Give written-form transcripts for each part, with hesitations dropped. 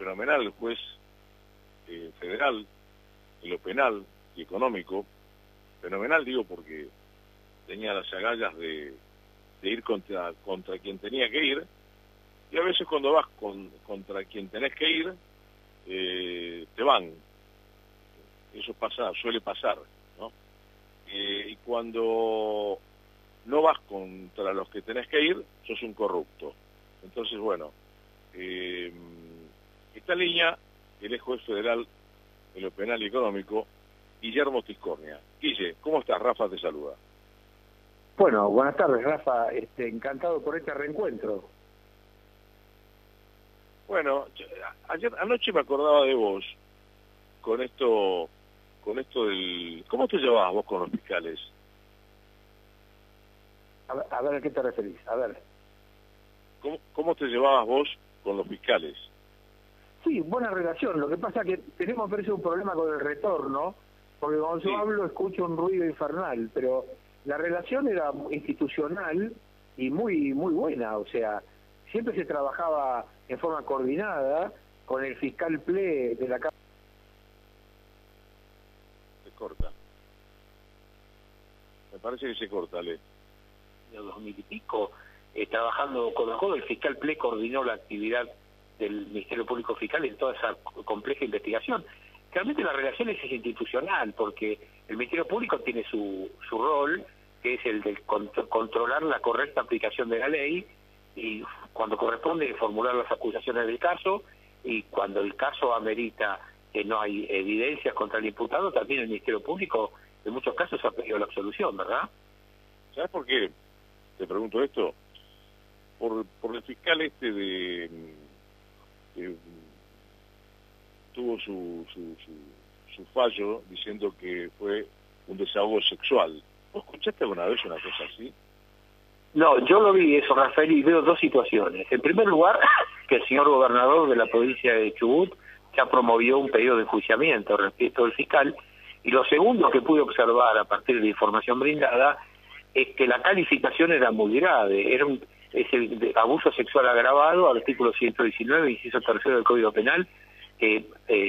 fenomenal el juez federal en lo penal y económico. Fenomenal, digo, porque tenía las agallas de ir contra quien tenía que ir, y a veces cuando vas contra quien tenés que ir, te van. Eso suele pasar, ¿no? Y cuando no vas contra los que tenés que ir, sos un corrupto. Entonces, bueno, esta línea, el juez federal en lo penal y económico, Guillermo Tiscornia. Guille, ¿cómo estás? Rafa te saluda. Bueno, buenas tardes, Rafa. Encantado por este reencuentro. Bueno, anoche me acordaba de vos con esto del... ¿Cómo te llevabas vos con los fiscales? A ver, ¿a qué te referís? A ver. ¿Cómo te llevabas vos con los fiscales? Sí, buena relación. Lo que pasa es que tenemos, parece, un problema con el retorno, porque cuando yo hablo escucho un ruido infernal, pero la relación era institucional y muy buena. O sea, siempre se trabajaba en forma coordinada con el fiscal PLE de la Cámara. Se corta. Me parece que se corta, Ale. De 2000 y pico, trabajando con el fiscal PLE coordinó la actividad del Ministerio Público Fiscal en toda esa compleja investigación. Realmente la relación es institucional, porque el Ministerio Público tiene su rol, que es el de controlar la correcta aplicación de la ley, y cuando corresponde formular las acusaciones del caso, y cuando el caso amerita que no hay evidencias contra el imputado, también el Ministerio Público en muchos casos ha pedido la absolución, ¿verdad? ¿Sabes por qué te pregunto esto? Por el fiscal tuvo su fallo diciendo que fue un desahogo sexual. ¿Vos escuchaste alguna vez una cosa así? No, yo lo vi eso, Rafael, y veo dos situaciones. En primer lugar, que el señor gobernador de la provincia de Chubut ya promovió un pedido de enjuiciamiento respecto al fiscal, y lo segundo que pude observar a partir de la información brindada es que la calificación era muy grave. Es el de abuso sexual agravado, artículo 119, inciso tercero del Código Penal, que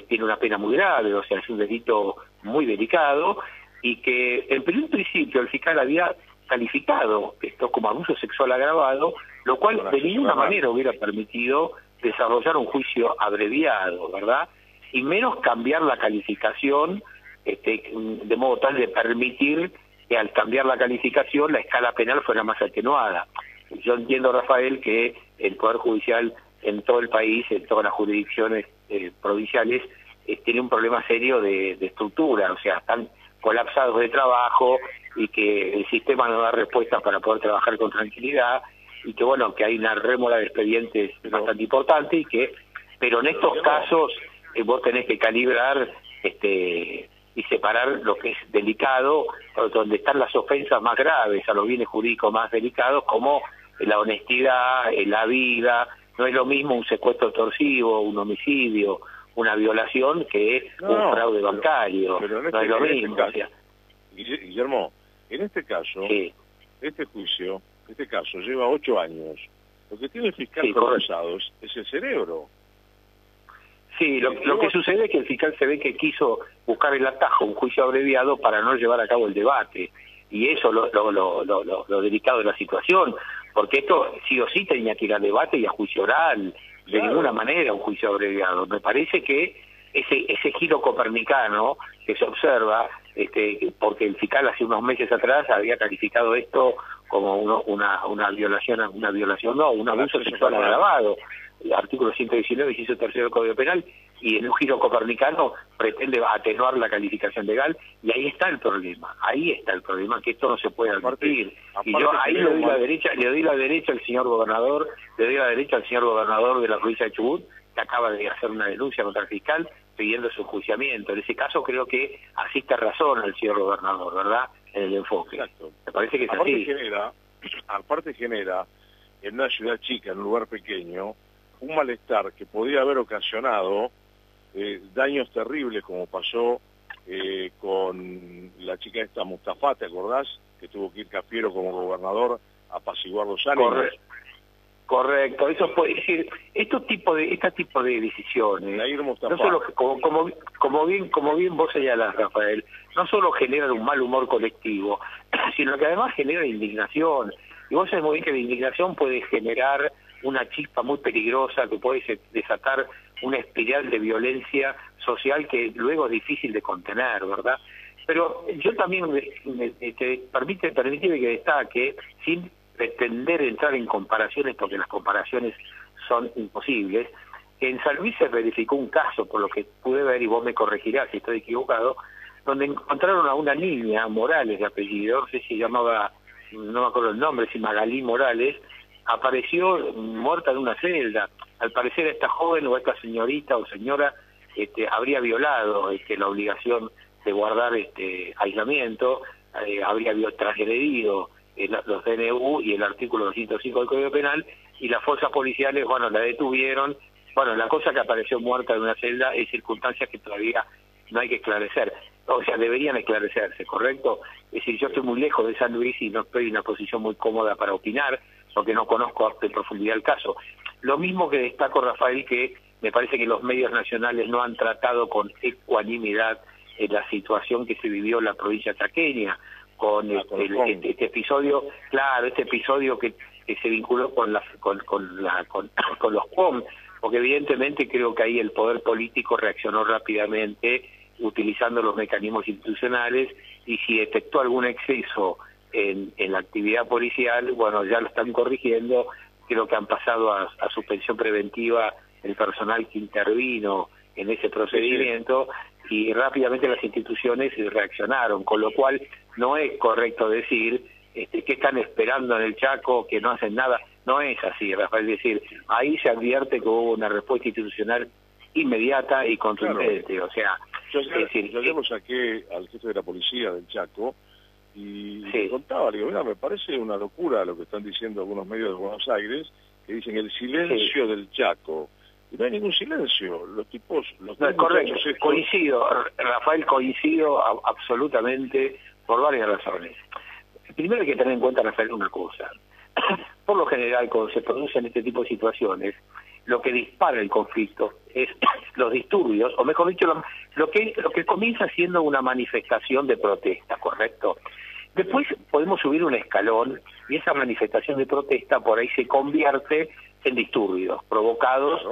tiene una pena muy grave, o sea, es un delito muy delicado, y que en primer principio el fiscal había calificado esto como abuso sexual agravado, lo cual de ninguna manera hubiera permitido desarrollar un juicio abreviado, ¿verdad? Y menos cambiar la calificación de modo tal de permitir que al cambiar la calificación la escala penal fuera más atenuada. Yo entiendo, Rafael, que el Poder Judicial en todo el país, en todas las jurisdicciones provinciales, tiene un problema serio de estructura, o sea, están colapsados de trabajo y que el sistema no da respuesta para poder trabajar con tranquilidad, y que bueno, que hay una rémora de expedientes bastante importante, pero en estos casos vos tenés que calibrar y separar lo que es delicado, donde están las ofensas más graves, a los bienes jurídicos más delicados, como la honestidad, la vida. No es lo mismo un secuestro torsivo, un homicidio, una violación, que un fraude bancario. Pero no es lo mismo. Guillermo, en este caso, sí. este caso lleva 8 años. Lo que tiene el fiscal procesado es el cerebro. Sí, lo que sucede es que el fiscal se ve que quiso buscar el atajo, un juicio abreviado, para no llevar a cabo el debate. Y eso lo delicado de la situación, porque esto sí o sí tenía que ir a debate y a juicio oral, de ninguna manera un juicio abreviado. Me parece que ese giro copernicano que se observa, porque el fiscal hace unos meses atrás había calificado esto como una violación, un abuso sexual agravado, el artículo 119, inciso tercero del Código Penal, y en un giro copernicano pretende atenuar la calificación legal, y ahí está el problema, que esto no se puede admitir. Y yo ahí le doy la derecha al señor gobernador, de la provincia de Chubut, que acaba de hacer una denuncia contra el fiscal pidiendo su enjuiciamiento. En ese caso creo que asiste razón al señor gobernador, ¿verdad?, en el enfoque. Exacto. Me parece que es así. Aparte genera, en una ciudad chica, en un lugar pequeño, un malestar que podría haber ocasionado daños terribles, como pasó con la chica esta Mustafa, ¿te acordás? Que tuvo que ir Cafiero como gobernador a apaciguar los ánimos. Correcto, eso puede decir, este tipo de decisiones, no solo como bien vos señalás, Rafael, no solo generan un mal humor colectivo, sino que además generan indignación. Y vos sabés muy bien que la indignación puede generar una chispa muy peligrosa que puede desatar una espiral de violencia social que luego es difícil de contener, ¿verdad? Pero yo también permíteme que destaque, sin pretender entrar en comparaciones, porque las comparaciones son imposibles. En San Luis se verificó un caso, por lo que pude ver, y vos me corregirás si estoy equivocado, donde encontraron a una niña, Morales de apellido, no sé si llamaba, no me acuerdo el nombre, si Magalí Morales, apareció muerta en una celda. Al parecer esta joven o esta señorita o señora habría violado la obligación de guardar aislamiento, habría transgredido los DNU y el artículo 205 del Código Penal, y las fuerzas policiales, bueno, la detuvieron. Bueno, la cosa que apareció muerta en una celda es circunstancias que todavía no hay que esclarecer, o sea, deberían esclarecerse, ¿correcto? Es decir, yo estoy muy lejos de San Luis y no estoy en una posición muy cómoda para opinar, porque no conozco en profundidad el caso. Lo mismo que destaco, Rafael, que me parece que los medios nacionales no han tratado con ecuanimidad la situación que se vivió en la provincia chaqueña, con este episodio, claro, este episodio que se vinculó con los POM, porque evidentemente creo que ahí el poder político reaccionó rápidamente utilizando los mecanismos institucionales, y si detectó algún exceso en la actividad policial, bueno, ya lo están corrigiendo. Creo que han pasado a suspensión preventiva el personal que intervino en ese procedimiento, y rápidamente las instituciones reaccionaron, con lo cual no es correcto decir que están esperando en el Chaco, que no hacen nada. No es así, Rafael, es decir, ahí se advierte que hubo una respuesta institucional inmediata y contundente. Claro. O sea, yo lo saqué al jefe de la policía del Chaco y le contaba, le digo, mira, me parece una locura lo que están diciendo algunos medios de Buenos Aires, que dicen el silencio del Chaco. Y no hay ningún silencio, los tipos... No, correcto, coincido, Rafael, coincido absolutamente por varias razones. Primero hay que tener en cuenta, Rafael, una cosa. Por lo general, cuando se producen este tipo de situaciones, lo que dispara el conflicto es los disturbios, o mejor dicho, lo que comienza siendo una manifestación de protesta, ¿correcto? Después podemos subir un escalón y esa manifestación de protesta por ahí se convierte en disturbios provocados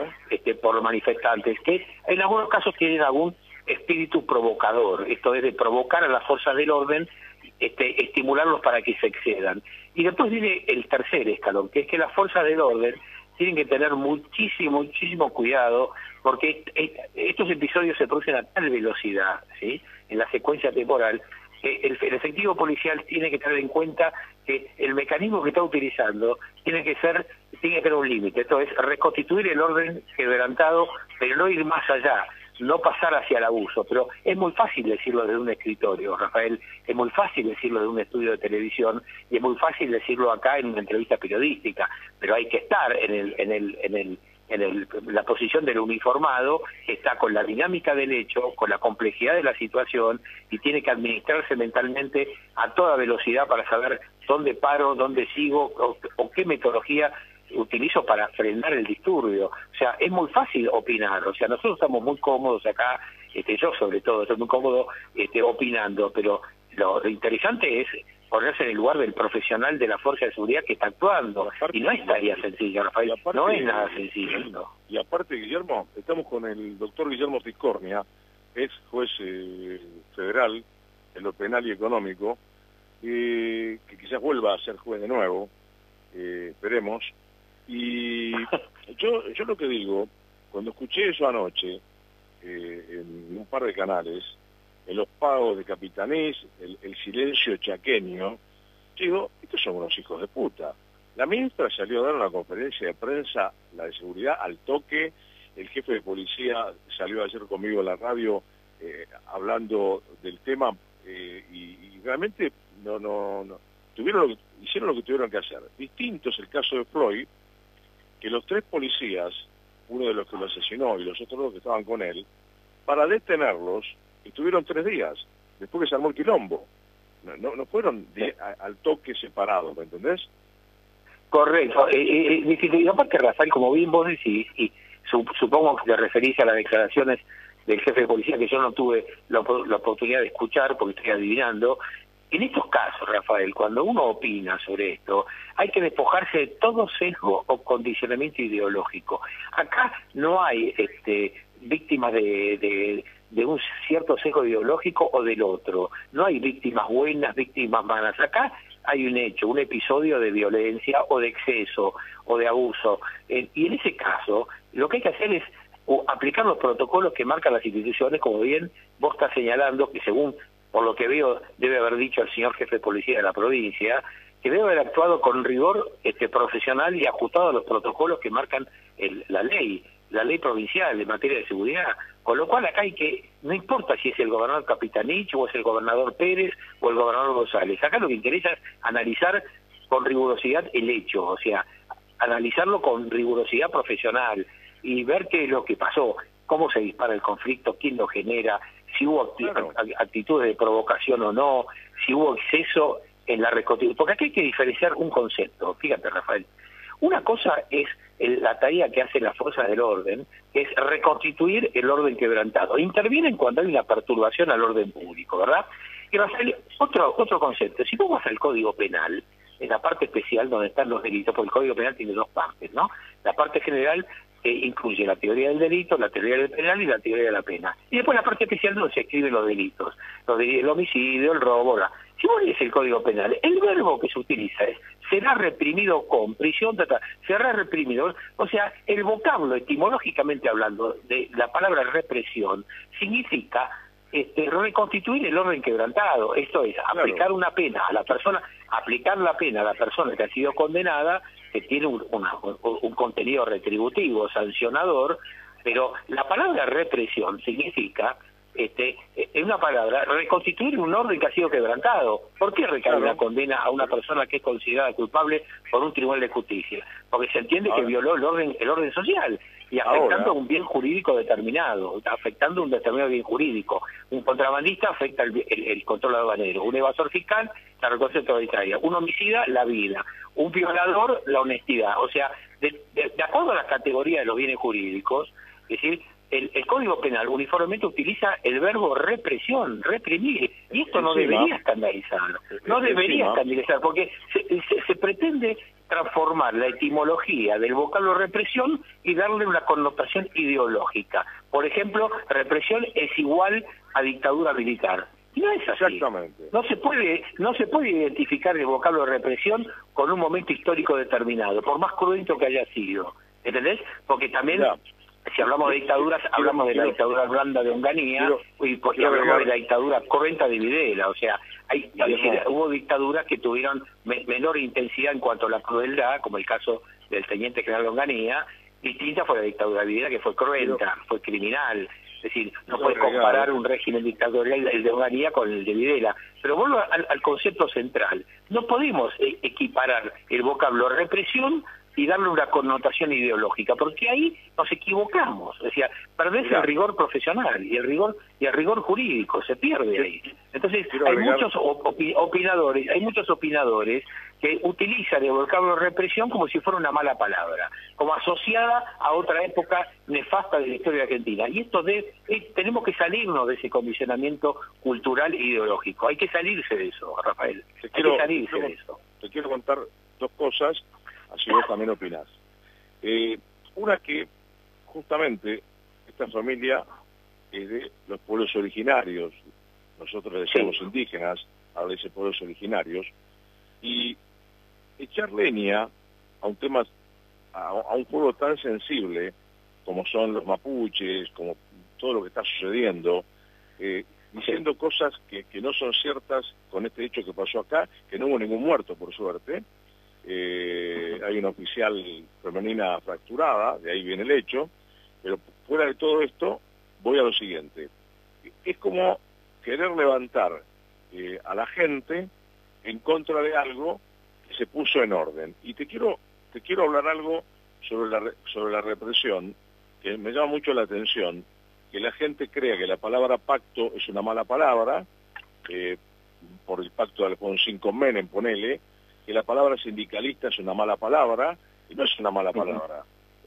por los manifestantes, que en algunos casos tienen algún espíritu provocador, esto es de provocar a las fuerzas del orden, estimularlos para que se excedan. Y después viene el tercer escalón, que es que las fuerzas del orden tienen que tener muchísimo cuidado, porque estos episodios se producen a tal velocidad, ¿sí?, en la secuencia temporal, que el efectivo policial tiene que tener en cuenta que el mecanismo que está utilizando tiene que tener un límite. Esto es reconstituir el orden quebrantado, pero no ir más allá, no pasar hacia el abuso. Pero es muy fácil decirlo desde un escritorio, Rafael, es muy fácil decirlo desde un estudio de televisión, y es muy fácil decirlo acá en una entrevista periodística, pero hay que estar en la posición del uniformado, que está con la dinámica del hecho, con la complejidad de la situación, y tiene que administrarse mentalmente a toda velocidad para saber dónde paro, dónde sigo, o qué metodología utilizo para frenar el disturbio. O sea, es muy fácil opinar, o sea, nosotros estamos muy cómodos acá, yo sobre todo estoy muy cómodo opinando, pero lo interesante es ponerse en el lugar del profesional de la fuerza de seguridad que está actuando, y no es tarea sencilla, Rafael, no es nada sencillo. No. Y aparte, Guillermo, estamos con el doctor Guillermo Tiscornia, ex juez federal en lo penal y económico, que quizás vuelva a ser juez de nuevo, esperemos. Y yo lo que digo, cuando escuché eso anoche en un par de canales, en los pagos de Capitanís, el silencio chaqueño, digo, estos son unos hijos de puta. La ministra salió a dar una conferencia de prensa, la de seguridad, al toque. El jefe de policía salió ayer conmigo en la radio hablando del tema, y realmente hicieron lo que tuvieron que hacer. Distinto es el caso de Floyd, que los 3 policías, uno de los que lo asesinó y los otros 2 que estaban con él, para detenerlos, estuvieron 3 días, después que se armó el quilombo. No fueron al toque separados, ¿me entendés? Correcto. Y aparte, Rafael, como bien vos decís, y supongo que te referís a las declaraciones del jefe de policía, que yo no tuve la oportunidad de escuchar porque estoy adivinando. En estos casos, Rafael, cuando uno opina sobre esto, hay que despojarse de todo sesgo o condicionamiento ideológico. Acá no hay víctimas de un cierto sesgo ideológico o del otro. No hay víctimas buenas, víctimas malas. Acá hay un hecho, un episodio de violencia o de exceso o de abuso. Y en ese caso, lo que hay que hacer es aplicar los protocolos que marcan las instituciones, como bien vos estás señalando, que según, por lo que veo, debe haber dicho el señor jefe de policía de la provincia, que debe haber actuado con rigor profesional y ajustado a los protocolos que marcan la ley provincial en materia de seguridad. Con lo cual acá no importa si es el gobernador Capitanich o es el gobernador Pérez o el gobernador González, acá lo que interesa es analizar con rigurosidad el hecho, o sea, analizarlo con rigurosidad profesional y ver qué es lo que pasó, cómo se dispara el conflicto, quién lo genera, si hubo actitudes de provocación o no, si hubo exceso en la reconstitución. Porque aquí hay que diferenciar un concepto, fíjate, Rafael. Una cosa es la tarea que hacen las fuerzas del orden, que es reconstituir el orden quebrantado. Intervienen cuando hay una perturbación al orden público, ¿verdad? Y Rafael, otro concepto. Si vos vas al Código Penal, en la parte especial donde están los delitos, porque el Código Penal tiene dos partes, ¿no? La parte general incluye la teoría del delito, la teoría del penal y la teoría de la pena. Y después la parte especial donde se escriben los delitos, el homicidio, el robo. Si vos lees el Código Penal, el verbo que se utiliza es será reprimido con prisión, será reprimido. O sea, el vocablo, etimológicamente hablando, de la palabra represión, significa reconstituir el orden quebrantado. Esto es, aplicar una pena a la persona, aplicar la pena a la persona que ha sido condenada, que tiene un contenido retributivo, sancionador, pero la palabra represión significa, en una palabra, reconstituir un orden que ha sido quebrantado. ¿Por qué recae la condena a una persona que es considerada culpable por un tribunal de justicia? Porque se entiende que violó el orden social y afectando a un bien jurídico determinado, afectando un determinado bien jurídico. Un contrabandista afecta el control aduanero, un evasor fiscal la reconstrucción autoritaria, un homicida la vida, un violador la honestidad. O sea, de acuerdo a las categorías de los bienes jurídicos, es decir, el Código Penal uniformemente utiliza el verbo represión, reprimir, y esto no debería escandalizar, porque se pretende transformar la etimología del vocablo represión y darle una connotación ideológica. Por ejemplo, represión es igual a dictadura militar. Y no es así. Exactamente. No se puede identificar el vocablo de represión con un momento histórico determinado, por más cruento que haya sido. ¿Entendés? Porque también, si hablamos de dictaduras, hablamos de la dictadura blanda de Onganía y hablamos de la dictadura cruenta de Videla. O sea, hubo dictaduras que tuvieron menor intensidad en cuanto a la crueldad, como el caso del teniente general Onganía. Distinta fue la dictadura de Videla, que fue cruenta, fue criminal. Es decir, no puedes comparar un régimen dictatorial, el de Onganía, con el de Videla. Pero vuelvo al concepto central. No podemos equiparar el vocablo represión y darle una connotación ideológica, porque ahí nos equivocamos. O sea, perdés el rigor profesional y el rigor jurídico, se pierde ahí. Entonces, hay muchos opinadores que utilizan el vocablo represión como si fuera una mala palabra, como asociada a otra época nefasta de la historia de Argentina. Y esto tenemos que salirnos de ese condicionamiento cultural e ideológico. Hay que salirse de eso, Rafael. Hay que salirse de eso. Te quiero contar dos cosas, así vos también opinás. Una, que justamente esta familia es de los pueblos originarios, nosotros decimos indígenas, ahora dice pueblos originarios, y echar leña a un tema, a un pueblo tan sensible como son los mapuches, como todo lo que está sucediendo, diciendo cosas que no son ciertas con este hecho que pasó acá, que no hubo ningún muerto, por suerte. Hay una oficial femenina fracturada, de ahí viene el hecho, pero fuera de todo esto, voy a lo siguiente. Es como querer levantar a la gente en contra de algo que se puso en orden. Y te quiero hablar algo sobre la represión, que me llama mucho la atención, que la gente crea que la palabra pacto es una mala palabra, por el pacto de Alfonsín con Menem, ponele, que la palabra sindicalista es una mala palabra, y no es una mala palabra.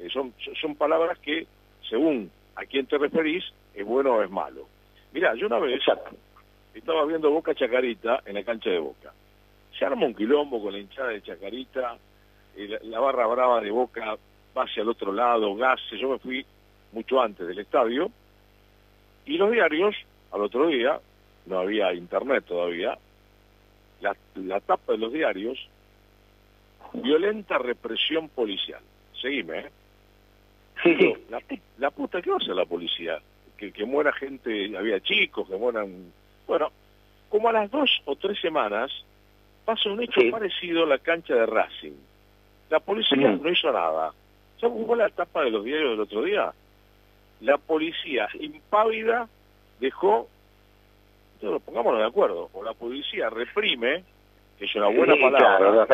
Son palabras que, según a quién te referís, es bueno o es malo. Mirá, yo una vez estaba viendo Boca Chacarita en la cancha de Boca. Se arma un quilombo con la hinchada de Chacarita, la barra brava de Boca va hacia el otro lado, gases. Yo me fui mucho antes del estadio, y los diarios, al otro día, no había internet todavía, la tapa de los diarios, violenta represión policial. Seguime, ¿eh? Sí, sí. La puta, ¿qué va a hacer la policía? Que muera gente, había chicos, que mueran... Bueno, como a las 2 o 3 semanas, pasa un hecho parecido a la cancha de Racing. La policía no hizo nada. ¿Sabes cómo fue la tapa de los diarios del otro día? La policía impávida dejó... Pongámonos de acuerdo, o la policía reprime, que es una buena palabra. Claro,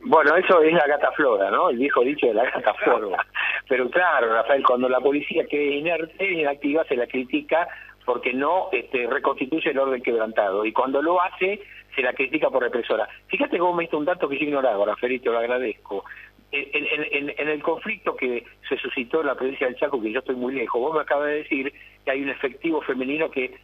bueno, eso es la gata flora, ¿no? El viejo dicho de la gata flora. Pero claro, Rafael, cuando la policía quede inerte, inactiva, se la critica porque no reconstituye el orden quebrantado. Y cuando lo hace, se la critica por represora. Fíjate cómo me diste un dato que yo ignoraba, Rafael, y te lo agradezco. En el conflicto que se suscitó en la provincia del Chaco, que yo estoy muy lejos, vos me acabas de decir que hay un efectivo femenino que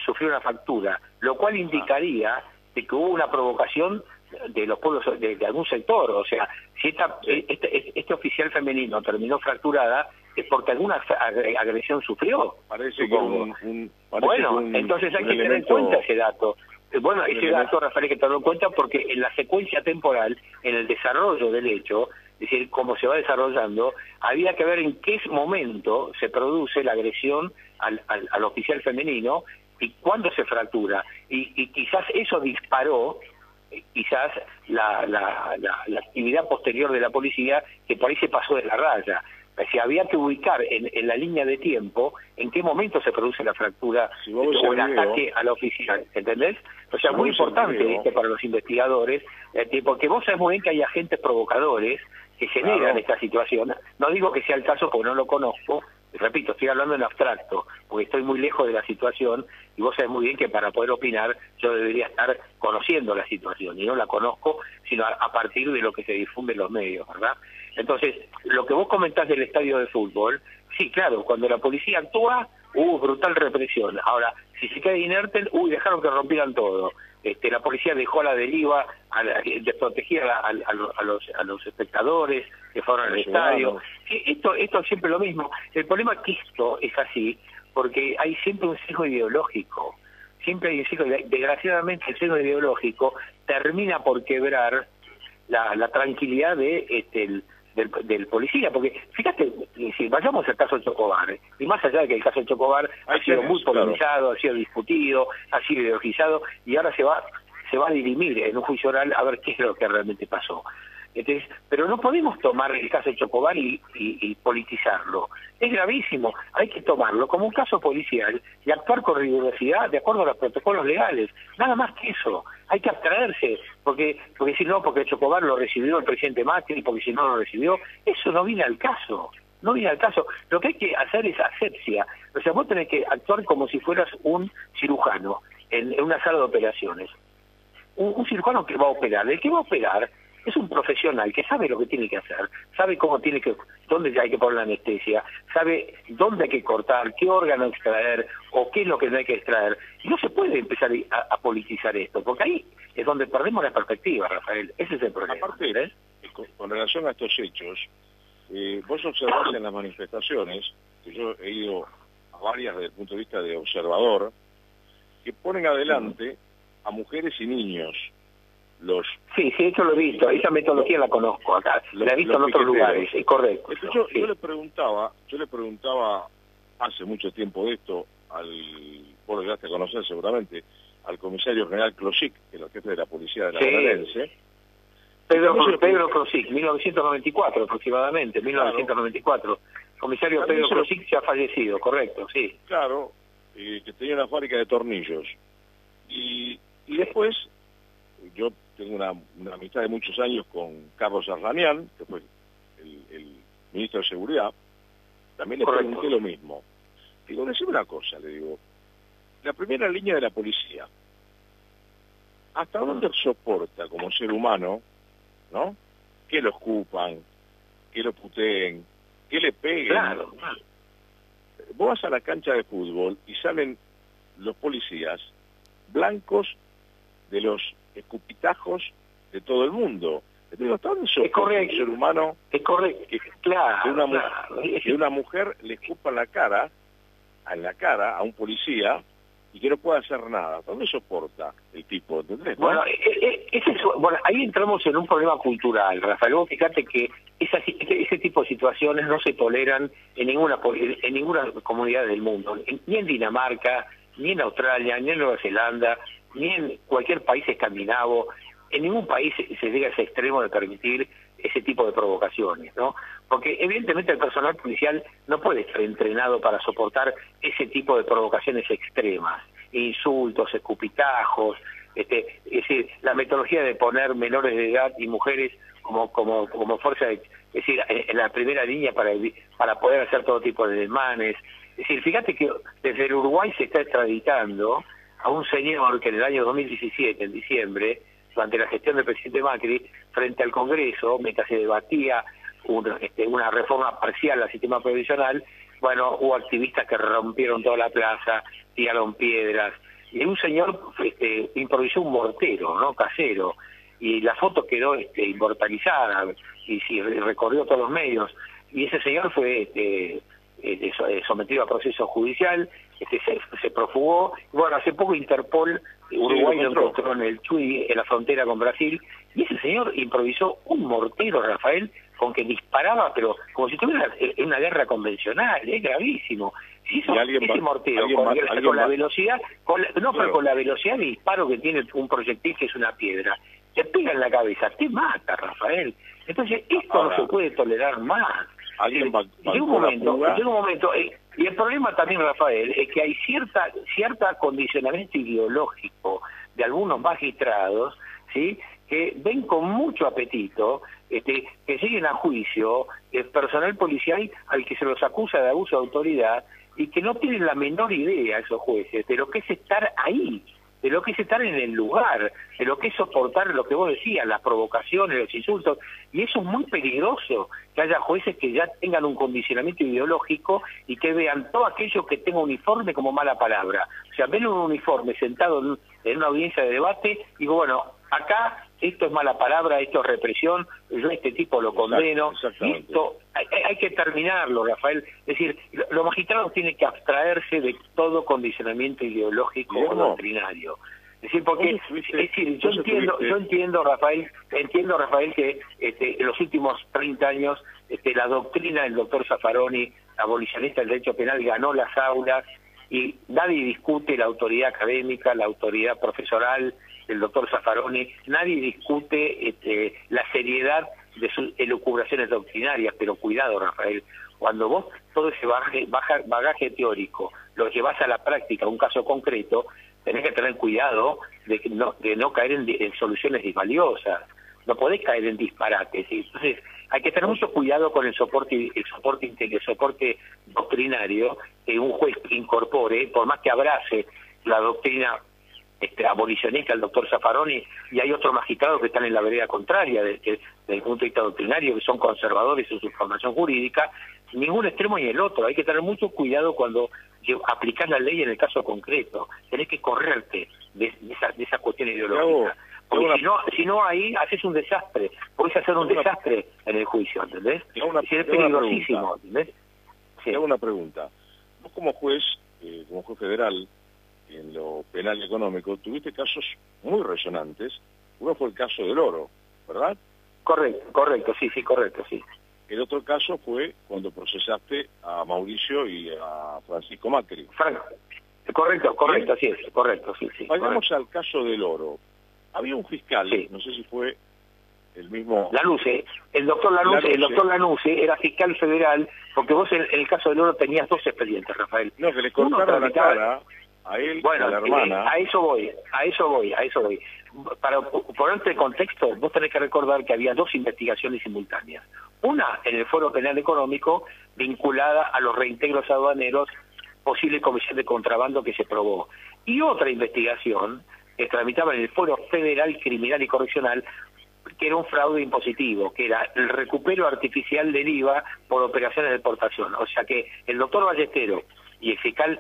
sufrió una fractura, lo cual indicaría de que hubo una provocación de los pueblos de algún sector. O sea, si este oficial femenino terminó fracturada, es porque alguna agresión sufrió. Parece que entonces hay que tener en cuenta ese dato. Bueno, ese dato, Rafael, hay que tenerlo en cuenta porque en la secuencia temporal, en el desarrollo del hecho, es decir, cómo se va desarrollando, había que ver en qué momento se produce la agresión al oficial femenino y cuándo se fractura. Y quizás eso disparó quizás la actividad posterior de la policía, que por ahí se pasó de la raya. Si había que ubicar en la línea de tiempo en qué momento se produce la fractura o el ataque al oficial, ¿entendés? O sea, muy importante esto para los investigadores, porque vos sabés muy bien que hay agentes provocadores que generan esta situación. No digo que sea el caso porque no lo conozco, repito, estoy hablando en abstracto, porque estoy muy lejos de la situación y vos sabés muy bien que para poder opinar yo debería estar conociendo la situación y no la conozco, sino a partir de lo que se difunde en los medios, ¿verdad? Entonces, lo que vos comentás del estadio de fútbol, sí, claro, cuando la policía actúa, hubo brutal represión. Ahora, si se queda inerte, dejaron que rompieran todo. La policía dejó a la deriva, desprotegía a los espectadores que fueron al estadio. Sí, esto es siempre lo mismo. El problema es que esto es así porque hay siempre un sesgo ideológico. Siempre hay un sesgo, desgraciadamente el sesgo ideológico termina por quebrar la tranquilidad del policía, porque fíjate, si vayamos al caso del Chocobar, y más allá de que el caso del Chocobar ha sido muy polemizado, ha sido discutido, ha sido ideologizado, y ahora se va a dirimir en un juicio oral a ver qué es lo que realmente pasó. Entonces, pero no podemos tomar el caso del Chocobar y politizarlo. Es gravísimo. Hay que tomarlo como un caso policial y actuar con rigurosidad de acuerdo a los protocolos legales. Nada más que eso. Hay que abstraerse, porque si no, porque el Chocobar lo recibió el presidente Macri, porque si no lo recibió, eso no viene al caso. No viene al caso. Lo que hay que hacer es asepsia. O sea, vos tenés que actuar como si fueras un cirujano en una sala de operaciones. Un cirujano que va a operar. El que va a operar es un profesional que sabe lo que tiene que hacer, sabe dónde hay que poner la anestesia, sabe dónde hay que cortar, qué órgano extraer o qué es lo que no hay que extraer. Y no se puede empezar a politizar esto, porque ahí es donde perdemos la perspectiva, Rafael. Ese es el problema. Aparte, con relación a estos hechos, vos observás en las manifestaciones, que yo he ido a varias desde el punto de vista de observador, que ponen adelante a mujeres y niños. Sí, eso lo he visto, esa metodología la conozco acá, la he visto en otros lugares, es correcto. Yo le preguntaba hace mucho tiempo de esto, vos lo llegaste a conocer seguramente, al comisario general Klosic, que es el jefe de la policía de la bonaerense. Pedro Klosic, 1994 aproximadamente, 1994. Comisario Pedro Klosic se ha fallecido, correcto, sí. Claro, que tenía una fábrica de tornillos. Y después, yo tengo una amistad de muchos años con Carlos Arranián, que fue el ministro de Seguridad. También le pregunté lo mismo. Digo, decime una cosa, le digo. La primera línea de la policía, ¿hasta dónde soporta como ser humano ¿no? Que lo escupan, que lo puteen, que le peguen. Claro. Vos vas a la cancha de fútbol y salen los policías blancos de los escupitajos de todo el mundo. Entonces, ¿hasta dónde soporta un ser humano que una mujer le escupa en la cara a un policía y que no pueda hacer nada? ¿Hasta dónde soporta el tipo? ¿Entendés? Bueno, ahí entramos en un problema cultural, Rafael. Vos fíjate que ese tipo de situaciones no se toleran en ninguna comunidad del mundo, ni en Dinamarca, ni en Australia, ni en Nueva Zelanda, ni en cualquier país escandinavo. En ningún país se llega a ese extremo de permitir ese tipo de provocaciones, ¿no? Porque evidentemente el personal policial no puede estar entrenado para soportar ese tipo de provocaciones extremas, insultos, escupitajos, es decir, la metodología de poner menores de edad y mujeres como fuerza, es decir, en la primera línea para poder hacer todo tipo de desmanes. Es decir, fíjate que desde el Uruguay se está extraditando a un señor que en el año 2017, en diciembre, durante la gestión del presidente Macri, frente al Congreso, mientras se debatía una reforma parcial al sistema previsional, bueno, hubo activistas que rompieron toda la plaza, tiraron piedras, y un señor improvisó un mortero, ¿no?, casero, y la foto quedó inmortalizada, y recorrió todos los medios, y ese señor fue sometido a proceso judicial, se profugó. Bueno, hace poco Interpol Uruguay lo encontró en el Chuy, en la frontera con Brasil, y ese señor improvisó un mortero, Rafael, con que disparaba, pero como si estuviera en una guerra convencional. Es gravísimo. Si ese mortero, con la velocidad, pero con la velocidad de disparo que tiene un proyectil, que es una piedra, te pega en la cabeza, te mata, Rafael. Entonces, esto no se puede tolerar más. Llega un momento, y el problema también, Rafael, es que hay cierta condicionamiento ideológico de algunos magistrados, ¿sí?, que ven con mucho apetito que lleguen a juicio el personal policial al que se los acusa de abuso de autoridad, y que no tienen la menor idea, esos jueces, de lo que es estar ahí, de lo que es estar en el lugar, de lo que es soportar lo que vos decías, las provocaciones, los insultos. Y eso es muy peligroso, que haya jueces que ya tengan un condicionamiento ideológico y que vean todo aquello que tenga uniforme como mala palabra. O sea, ven un uniforme sentado en una audiencia de debate y digo, bueno, acá esto es mala palabra, esto es represión, yo a este tipo lo condeno. Esto hay que terminarlo, Rafael. Es decir, los magistrados tienen que abstraerse de todo condicionamiento ideológico o doctrinario. Es decir, porque yo entiendo, Rafael, que en los últimos 30 años la doctrina del doctor Zaffaroni, abolicionista del derecho penal, ganó las aulas, y nadie discute la autoridad académica, la autoridad profesoral del doctor Zaffaroni, nadie discute la seriedad de sus elucubraciones doctrinarias, pero cuidado, Rafael, cuando vos todo ese bagaje teórico lo llevás a la práctica, a un caso concreto, tenés que tener cuidado de no caer en soluciones disvaliosas, no podés caer en disparates. Entonces hay que tener mucho cuidado con el soporte doctrinario que un juez incorpore, por más que abrace la doctrina abolicionista el doctor Zaffaroni, y hay otros magistrados que están en la vereda contraria desde el punto de vista doctrinario, que son conservadores en su formación jurídica. Ningún extremo ni el otro. Hay que tener mucho cuidado cuando aplicás la ley en el caso concreto. Tenés que correrte de esa cuestión ideológica. Porque si no ahí haces un desastre. Podés hacer un desastre en el juicio, ¿entendés? Es peligrosísimo, ¿entendés? Te hago una pregunta. Vos como juez federal, en lo penal y económico, tuviste casos muy resonantes. Uno fue el caso del oro, ¿verdad? Correcto, sí, correcto, sí. El otro caso fue cuando procesaste a Mauricio y a Francisco Macri. Correcto, así es, correcto, sí. Vayamos al caso del oro. Había un fiscal, sí, no sé si fue el mismo... Lanuse, el doctor Lanuse era fiscal federal, porque vos en el caso del oro tenías dos expedientes, Rafael. No, que le cortaron la cara a él, a la hermana. A eso voy. Para ponerte en contexto, vos tenés que recordar que había dos investigaciones simultáneas. Una en el Foro Penal Económico, vinculada a los reintegros aduaneros, posible comisión de contrabando que se probó. Y otra investigación que tramitaba en el Foro Federal Criminal y Correccional, que era un fraude impositivo, que era el recupero artificial del IVA por operaciones de exportación. O sea que el doctor Ballestero y el fiscal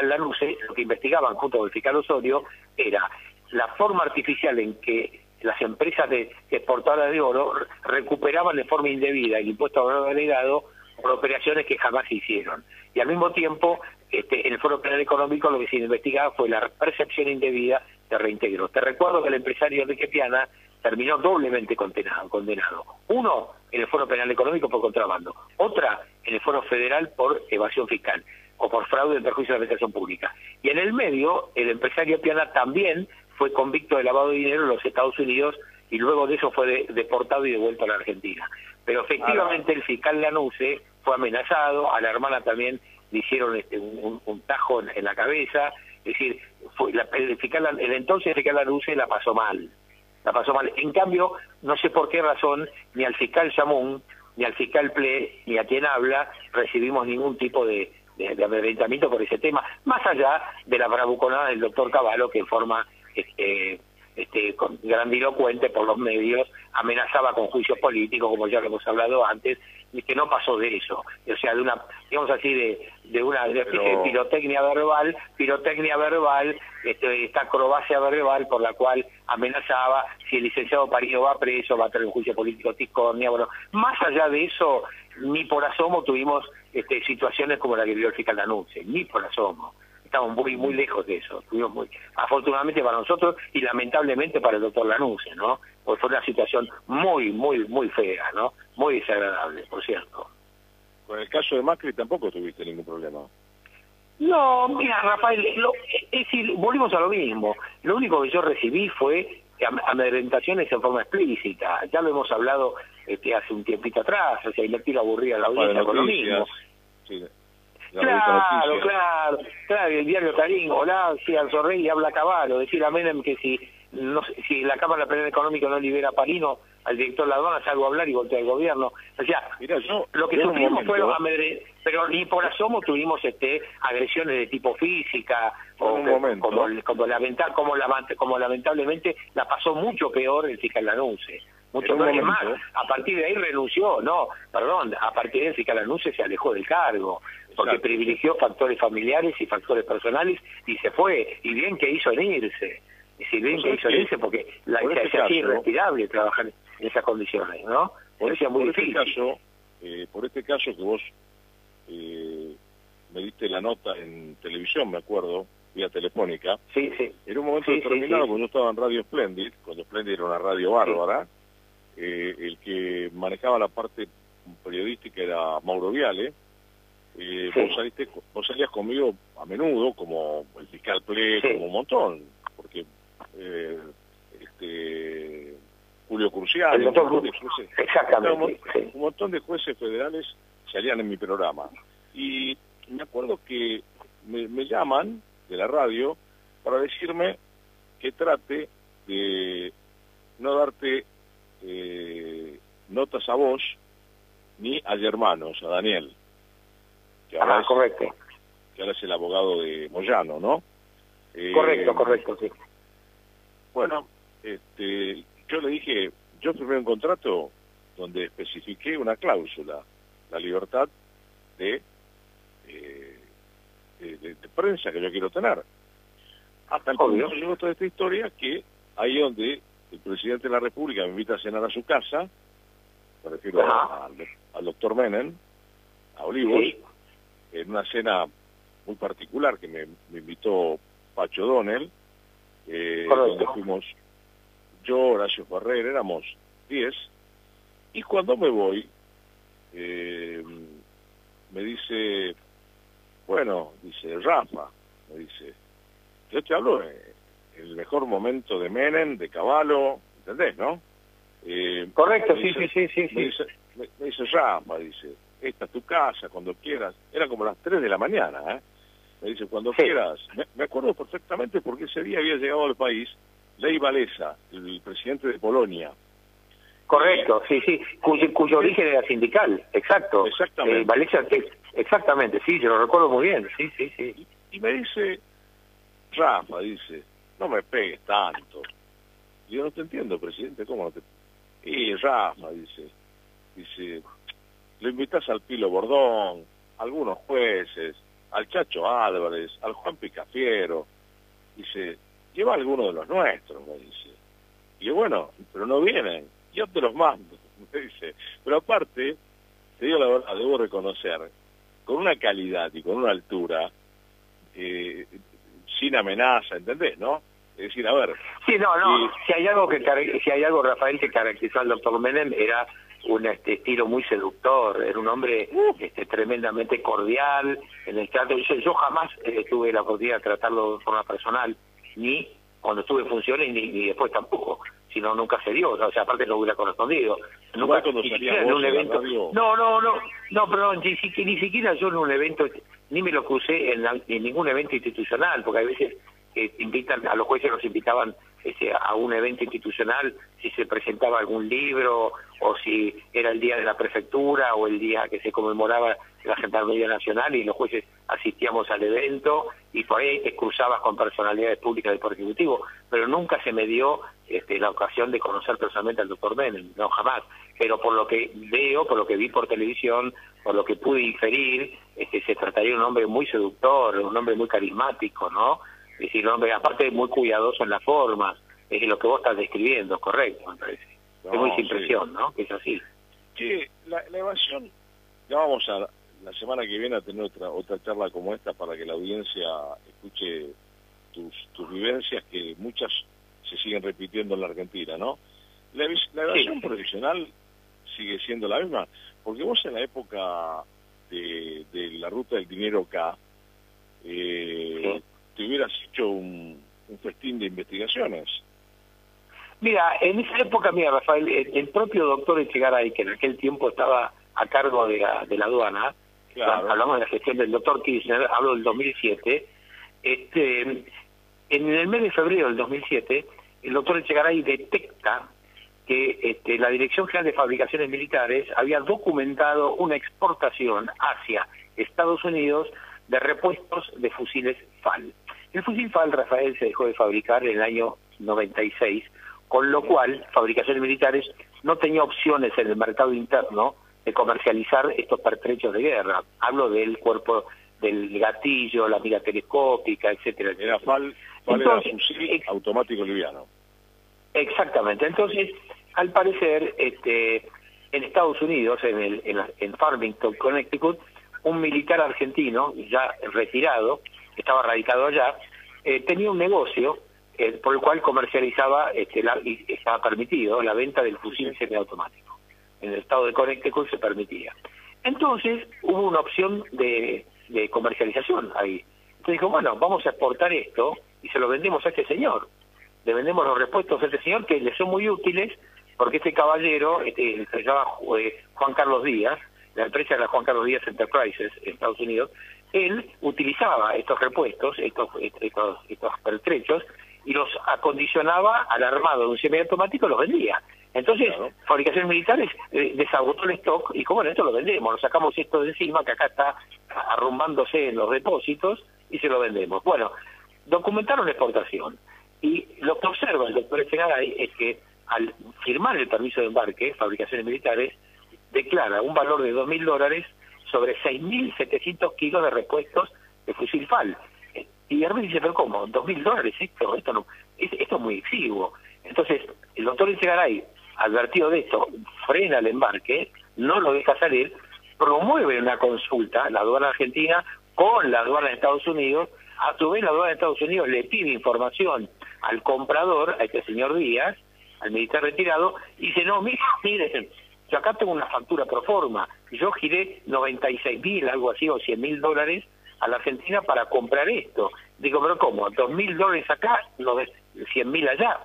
Lanuse, lo que investigaban junto con el fiscal Osorio, era la forma artificial en que las empresas exportadoras de oro recuperaban de forma indebida el impuesto a valor agregado por operaciones que jamás se hicieron. Y al mismo tiempo, en el Foro Penal Económico lo que se investigaba fue la percepción indebida de reintegro. Te recuerdo que el empresario Enrique Piana terminó doblemente condenado. Uno, en el Foro Penal Económico por contrabando. Otra, en el Foro Federal por evasión fiscal o por fraude en perjuicio de la administración pública. Y en el medio, el empresario Piana también fue convicto de lavado de dinero en los Estados Unidos y luego de eso fue deportado y devuelto a la Argentina. Pero efectivamente el fiscal Lanuse fue amenazado, a la hermana también le hicieron un tajo en la cabeza, es decir, el entonces fiscal Lanuse la pasó mal. En cambio, no sé por qué razón, ni al fiscal Chamún, ni al fiscal Ple, ni a quien habla, recibimos ningún tipo de amedrentamiento por ese tema, más allá de la bravuconada del doctor Cavallo, que en forma grandilocuente por los medios amenazaba con juicios políticos, como ya lo hemos hablado antes, y que no pasó de eso, o sea, de una, digamos así, de una especie de pirotecnia verbal, esta acrobacia verbal por la cual amenazaba: si el licenciado Parino va preso, va a tener un juicio político tiscornia. Bueno, más allá de eso, ni por asomo tuvimos situaciones como la que vio el fiscal Lanuse, ni por asomo. Estamos muy lejos de eso. Estuvimos afortunadamente para nosotros y lamentablemente para el doctor Lanuse, ¿no? Porque fue una situación muy fea, ¿no? Muy desagradable, por cierto. Con el caso de Macri tampoco tuviste ningún problema. No, mira, Rafael, es decir, volvimos a lo mismo. Lo único que yo recibí fue amedrentaciones en forma explícita. Ya lo hemos hablado hace un tiempito atrás, o sea, invertir aburrida la audiencia con lo mismo. Sí. Claro, el diario Clarín, hola, si Alzorrey habla Cavallo, decir a Menem que si la Cámara Penal Económica no libera a Parino, al director de la aduana salgo a hablar y voltea al gobierno. O sea, mirá, lo que sufrimos fue pero ni por asomo tuvimos agresiones de tipo física, como lamentablemente la pasó mucho peor el fiscal Lanuse. Mucho peor, más, a partir de ahí renunció, a partir de ahí el fiscal Lanuse se alejó del cargo, porque privilegió factores familiares y factores personales y se fue, y bien que hizo en irse. Porque se hacía irrespirable trabajar en esas condiciones, ¿no? Por este caso que vos me diste la nota en televisión, me acuerdo, vía telefónica. Sí. Era un momento determinado, cuando yo estaba en Radio Splendid, cuando Splendid era una radio bárbara, el que manejaba la parte periodística era Mauro Viale. Vos salías conmigo a menudo, como el fiscal Ple, como un montón, porque Julio Crucial, un montón de jueces federales salían en mi programa. Y me acuerdo que me llaman de la radio para decirme que trate de no darte notas a vos ni a hermanos, a Daniel, que ahora correcto. Que ahora es el abogado de Moyano, ¿no? Correcto, sí. Bueno, yo le dije, yo firmé un contrato donde especifiqué una cláusula, la libertad de prensa que yo quiero tener. Hasta el punto llegó toda esta historia que ahí donde el presidente de la República me invita a cenar a su casa, me refiero al doctor Menem, a Olivos, en una cena muy particular que me invitó Pacho Donel, donde fuimos yo, Horacio Ferrer, éramos 10, y cuando me voy, me dice, Rafa, me dice, yo te hablo en el mejor momento de Menem, de Cavallo, ¿entendés, no? Correcto, sí. Me dice, Rafa, dice, esta es tu casa, cuando quieras. Era como las 3 de la mañana, Me dice, cuando quieras. Me acuerdo perfectamente porque ese día había llegado al país Lech Walesa, el presidente de Polonia. Correcto, sí, cuyo origen era sindical, exacto. Exactamente. Walesa, exactamente, sí, yo lo recuerdo muy bien, sí. Y me dice, Rafa, dice, no me pegues tanto. Y yo no te entiendo, presidente, ¿cómo no te...? Y Rafa, dice, lo invitas al Pilo Bordón, a algunos jueces, al Chacho Álvarez, al Juan Picafiero, dice, lleva a alguno de los nuestros, me dice. Y yo, bueno, pero no vienen, yo te los mando, me dice. Pero aparte, te digo la verdad, debo reconocer, con una calidad y con una altura, sin amenaza, ¿entendés, no? Es decir, a ver... Sí, no, si hay algo, Rafael, que caracterizó al doctor Menem, era un estilo muy seductor, era un hombre tremendamente cordial en el trato. Yo jamás tuve la oportunidad de tratarlo de forma personal, ni cuando estuve en funciones, ni después tampoco, sino nunca se dio, o sea, aparte no hubiera correspondido. Nunca cuando salía en un evento. No, perdón, ni siquiera yo en un evento, ni me lo crucé en ningún evento institucional, porque hay veces invitan, a los jueces los invitaban a un evento institucional si se presentaba algún libro o si era el día de la prefectura o el día que se conmemoraba la Gendarmería Nacional, y los jueces asistíamos al evento y por ahí te cruzabas con personalidades públicas del Poder Ejecutivo, pero nunca se me dio la ocasión de conocer personalmente al doctor Menem, no, jamás. Pero por lo que veo, por lo que vi por televisión, por lo que pude inferir, se trataría de un hombre muy seductor, un hombre muy carismático, ¿no? Es decir, un hombre aparte muy cuidadoso en las formas, es lo que vos estás describiendo, correcto, me parece. Es muy sin presión, ¿no? Que es así. Sí, la evasión, ya vamos a la semana que viene a tener otra charla como esta para que la audiencia escuche tus vivencias, que muchas se siguen repitiendo en la Argentina, ¿no? La evasión profesional sigue siendo la misma, porque vos en la época de la ruta del dinero K, te hubieras hecho un festín de investigaciones. Mira, en esa época, Rafael, el propio doctor Echegaray, que en aquel tiempo estaba a cargo de la aduana, claro, hablamos de la gestión del doctor Kirchner, hablo del 2007, en el mes de febrero del 2007, el doctor Echegaray detecta que la Dirección General de Fabricaciones Militares había documentado una exportación hacia Estados Unidos de repuestos de fusiles FAL. El fusil FAL, Rafael, se dejó de fabricar en el año 96, con lo cual Fabricaciones Militares no tenía opciones en el mercado interno de comercializar estos pertrechos de guerra. Hablo del cuerpo del gatillo, la mira telescópica, etcétera. Era FAL era fusil automático liviano. Exactamente. Entonces, al parecer, en Estados Unidos, en Farmington, Connecticut, un militar argentino, ya retirado, estaba radicado allá, tenía un negocio por el cual comercializaba, y estaba permitido la venta del fusil semiautomático. En el estado de Connecticut se permitía. Entonces hubo una opción de comercialización ahí. Entonces dijo, bueno, vamos a exportar esto y se lo vendemos a este señor. Le vendemos los repuestos a este señor, que le son muy útiles, porque este caballero, se llama Juan Carlos Díaz, la empresa era Juan Carlos Díaz Enterprises en Estados Unidos. Él utilizaba estos repuestos, estos pertrechos, y los acondicionaba al armado de un semiautomático y los vendía. Entonces, claro, Fabricaciones Militares desagotó el stock y como esto lo vendemos, nos sacamos esto de encima que acá está arrumbándose en los depósitos y se lo vendemos. Bueno, documentaron la exportación y lo que observa el doctor Echegaray es que al firmar el permiso de embarque, Fabricaciones Militares declara un valor de $2.000 sobre 6.700 kilos de repuestos de fusil FAL. Y Hermes dice, pero ¿cómo? $2.000, esto es muy exiguo. Entonces, el doctor Echegaray, advertido de esto, frena el embarque, no lo deja salir, promueve una consulta, la aduana argentina, con la aduana de Estados Unidos. A su vez, la aduana de Estados Unidos le pide información al comprador, a este señor Díaz, al militar retirado, y dice, no, mire, yo acá tengo una factura pro forma, yo giré 96.000, algo así, o $100.000 a la Argentina para comprar esto. Digo, pero ¿cómo? $2.000 acá, 100.000 allá.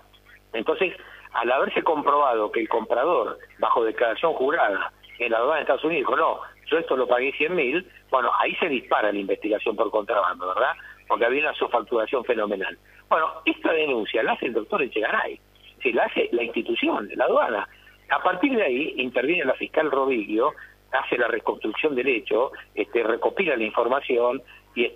Entonces, al haberse comprobado que el comprador, bajo declaración jurada en la aduana de Estados Unidos, dijo, no, yo esto lo pagué 100.000, bueno, ahí se dispara la investigación por contrabando, ¿verdad? Porque había una subfacturación fenomenal. Bueno, esta denuncia la hace el doctor Echegaray, se la hace la institución, la aduana. A partir de ahí interviene la fiscal Roviglio, hace la reconstrucción del hecho, recopila la información y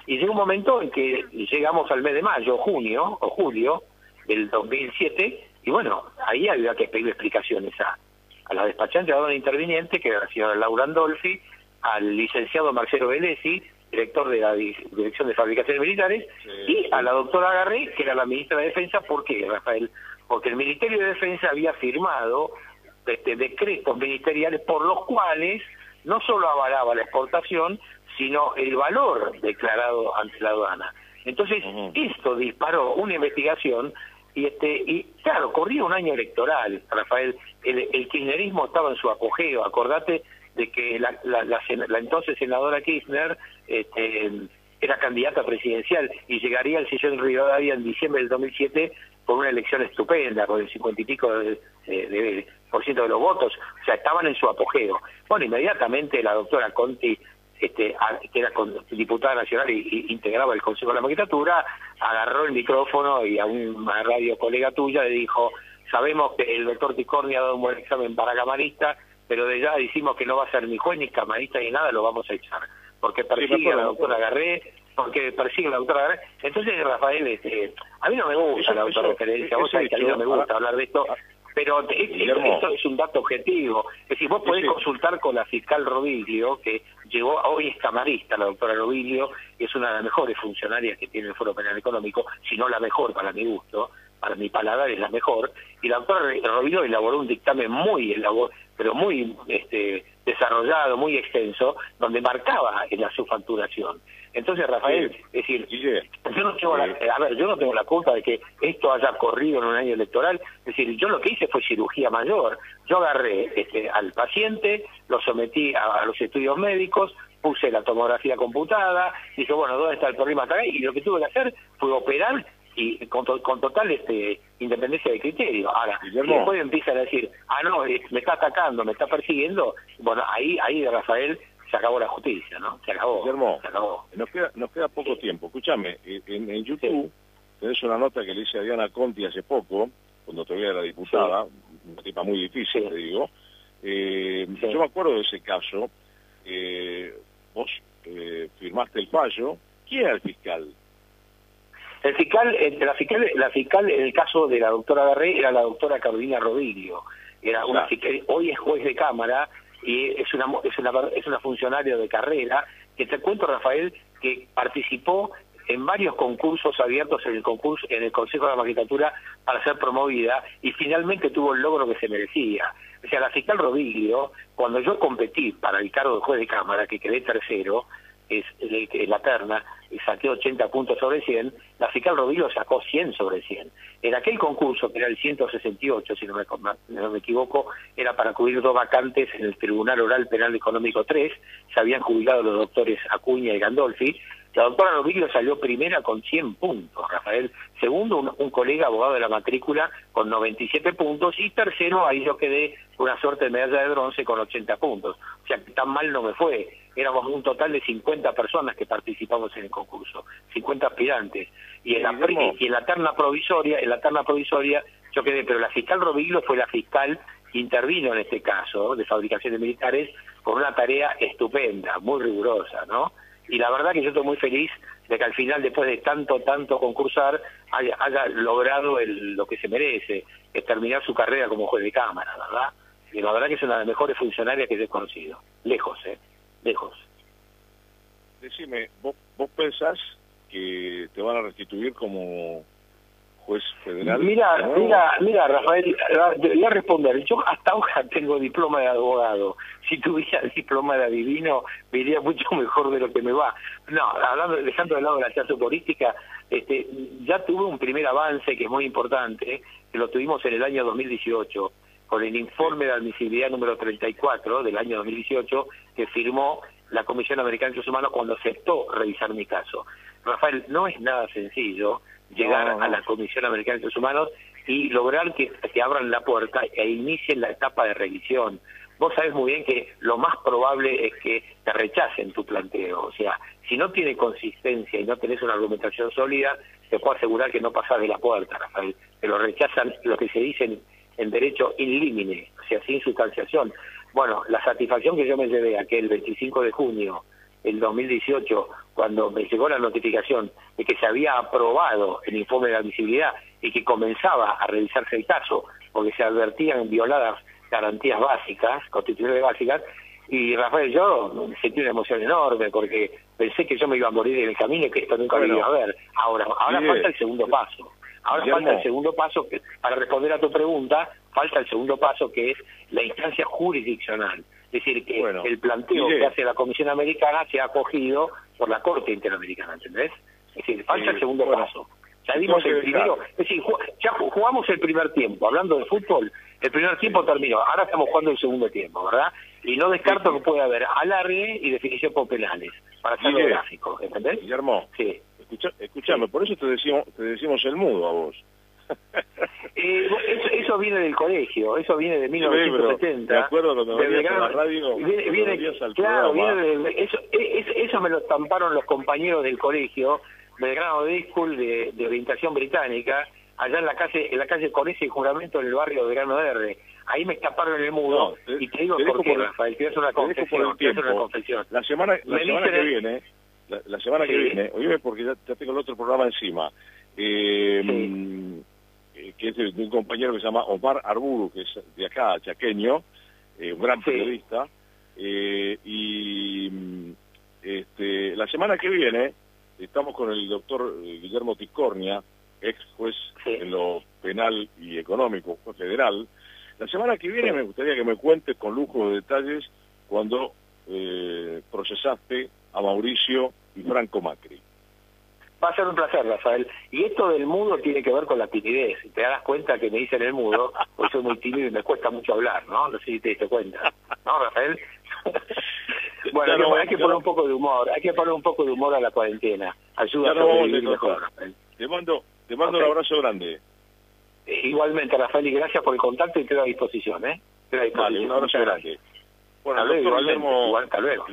llega un momento en que llegamos al mes de mayo, junio o julio del 2007 Y bueno, ahí había que pedir explicaciones a la despachante, a la interviniente, que era la señora Laura Andolfi, al licenciado Marcelo Velesi, director de la Dirección de Fabricaciones Militares, y a la doctora Garré, que era la ministra de Defensa. ¿Por qué, Rafael? Porque el Ministerio de Defensa había firmado decretos ministeriales por los cuales no solo avalaba la exportación, sino el valor declarado ante la aduana. Entonces, esto disparó una investigación y claro, corría un año electoral, Rafael. El kirchnerismo estaba en su apogeo. Acordate de que la entonces senadora Kirchner era candidata presidencial y llegaría al sillón Rivadavia en diciembre del 2007 con una elección estupenda, con el 50 y pico por ciento de los votos. O sea, estaban en su apogeo. Bueno, inmediatamente la doctora Conti, que era diputada nacional y integraba el Consejo de la Magistratura, agarró el micrófono y a una radio colega tuya le dijo: sabemos que el doctor Ticorni ha dado un buen examen para camarista, pero de ya decimos que no va a ser ni juez ni camarista ni nada, lo vamos a echar, porque persigue a la doctora Garré, Entonces, Rafael, a mí no me gusta la autorreferencia, vos sabés que a mí no me gusta hablar de esto, pero esto es un dato objetivo. Es decir, vos podés consultar con la fiscal Robiglio, que llegó, hoy es camarista, la doctora Robiglio, y es una de las mejores funcionarias que tiene el Foro Penal Económico, si no la mejor para mi gusto, para mi paladar es la mejor, y la doctora Robiglio elaboró un dictamen muy desarrollado, muy extenso, donde marcaba en la subfacturación. Entonces, Rafael, es decir, yo no tengo la culpa de que esto haya corrido en un año electoral. Es decir, yo lo que hice fue cirugía mayor. Yo agarré al paciente, lo sometí a los estudios médicos, puse la tomografía computada, dije, bueno, ¿dónde está el problema acá? Y lo que tuve que hacer fue operar y con total independencia de criterio. Ahora, si después empiezan a decir, no, me está atacando, me está persiguiendo, bueno, ahí Rafael, se acabó la justicia, ¿no? Se acabó. Guillermo, se acabó. Nos queda poco tiempo. Escúchame, en YouTube tenés una nota que le hice a Diana Conti hace poco, cuando todavía era diputada, una tipa muy difícil, te digo. Yo me acuerdo de ese caso. Vos firmaste el fallo. ¿Quién era el fiscal? La fiscal en el caso de la doctora Garré era la doctora Carolina Robiglio. Era una fiscal, hoy es juez de cámara y es una funcionaria de carrera, que te cuento, Rafael, que participó en varios concursos abiertos en el Consejo de la Magistratura para ser promovida y finalmente tuvo el logro que se merecía. O sea, la fiscal Robiglio, cuando yo competí para el cargo de juez de cámara, que quedé tercero, en la terna, y saqué 80 puntos sobre 100, la fiscal Robiglio sacó 100 sobre 100. En aquel concurso, que era el 168, si no me equivoco, era para cubrir 2 vacantes en el Tribunal Oral Penal Económico 3, se habían jubilado los doctores Acuña y Gandolfi. La doctora Robiglio salió primera con 100 puntos, Rafael. Segundo, un colega abogado de la matrícula con 97 puntos. Y tercero, ahí yo quedé una suerte de medalla de bronce con 80 puntos. O sea, que tan mal no me fue. Éramos un total de 50 personas que participamos en el concurso, 50 aspirantes. Y en la terna provisoria, yo quedé, pero la fiscal Robiglio fue la fiscal que intervino en este caso de fabricaciones militares con una tarea estupenda, muy rigurosa, ¿no? Y la verdad que yo estoy muy feliz de que al final, después de tanto concursar, haya logrado lo que se merece, es terminar su carrera como juez de cámara, ¿verdad? Y la verdad que es una de las mejores funcionarias que yo he conocido. Lejos. Decime, ¿vos pensás que te van a restituir como juez federal? Mira, Rafael, voy a responder. Yo hasta ahora tengo diploma de abogado. Si tuviera el diploma de adivino, me iría mucho mejor de lo que me va. No, dejando de lado la charla política, ya tuve un primer avance que es muy importante, que lo tuvimos en el año 2018, con el informe de admisibilidad número 34 del año 2018, que firmó la Comisión Americana de Derechos Humanos cuando aceptó revisar mi caso. Rafael, no es nada sencillo llegar a la Comisión Americana de Derechos Humanos y lograr que abran la puerta e inicien la etapa de revisión. Vos sabés muy bien que lo más probable es que te rechacen tu planteo. O sea, si no tiene consistencia y no tenés una argumentación sólida, te puedo asegurar que no pasás de la puerta, Rafael. Te lo rechazan lo que se dice en derecho in limine, o sea, sin sustanciación. Bueno, la satisfacción que yo me llevé aquel 25 de junio del 2018, cuando me llegó la notificación de que se había aprobado el informe de admisibilidad y que comenzaba a revisarse el caso, porque se advertían violadas garantías básicas, constitucionales básicas, y Rafael, yo sentí una emoción enorme porque pensé que yo me iba a morir en el camino y que esto nunca lo iba a ver. Ahora falta el segundo paso. Falta el segundo paso, que, para responder a tu pregunta, falta el segundo paso, que es la instancia jurisdiccional. Es decir, que el planteo que hace la Comisión Americana se ha acogido por la Corte Interamericana, ¿entendés? Es decir, falta el segundo paso. Ya dimos el primero, es decir, ya jugamos el primer tiempo, hablando de fútbol, el primer tiempo terminó, ahora estamos jugando el segundo tiempo, ¿verdad? Y no descarto que pueda haber alargue y definición por penales, para hacerlo gráfico, ¿entendés? Guillermo, sí. Escuchame, por eso te decimos el mudo a vos. Eso viene del colegio, eso viene de 1970. Me acuerdo cuando venías a la radio, claro, eso me lo estamparon los compañeros del colegio, Belgrano Day School de orientación británica, allá en la calle Conese y Juramento, en el barrio de Belgrano R. Ahí me escaparon el mudo, y te digo por qué, Rafael, te voy a hacer una confesión. La semana que viene, oíme porque ya tengo el otro programa encima, que es de un compañero que se llama Omar Arburu, que es de acá, chaqueño, un gran periodista, la semana que viene estamos con el doctor Guillermo Tiscornia, ex juez en lo penal y económico, juez federal. La semana que viene me gustaría que me cuentes con lujo de detalles cuando procesaste a Mauricio y Franco Macri. Va a ser un placer, Rafael. Y esto del mudo tiene que ver con la timidez. Te das cuenta que me dicen el mudo, porque soy muy tímido y me cuesta mucho hablar, ¿no? No sé si te diste cuenta. ¿No, Rafael? Bueno, hay que poner un poco de humor. Hay que poner un poco de humor a la cuarentena. Ayuda a sobrevivir mejor, Rafael. Te mando un abrazo grande. Igualmente, Rafael, y gracias por el contacto y quedo a disposición, ¿eh? Vale, un abrazo grande. Bueno, hasta luego, hasta luego.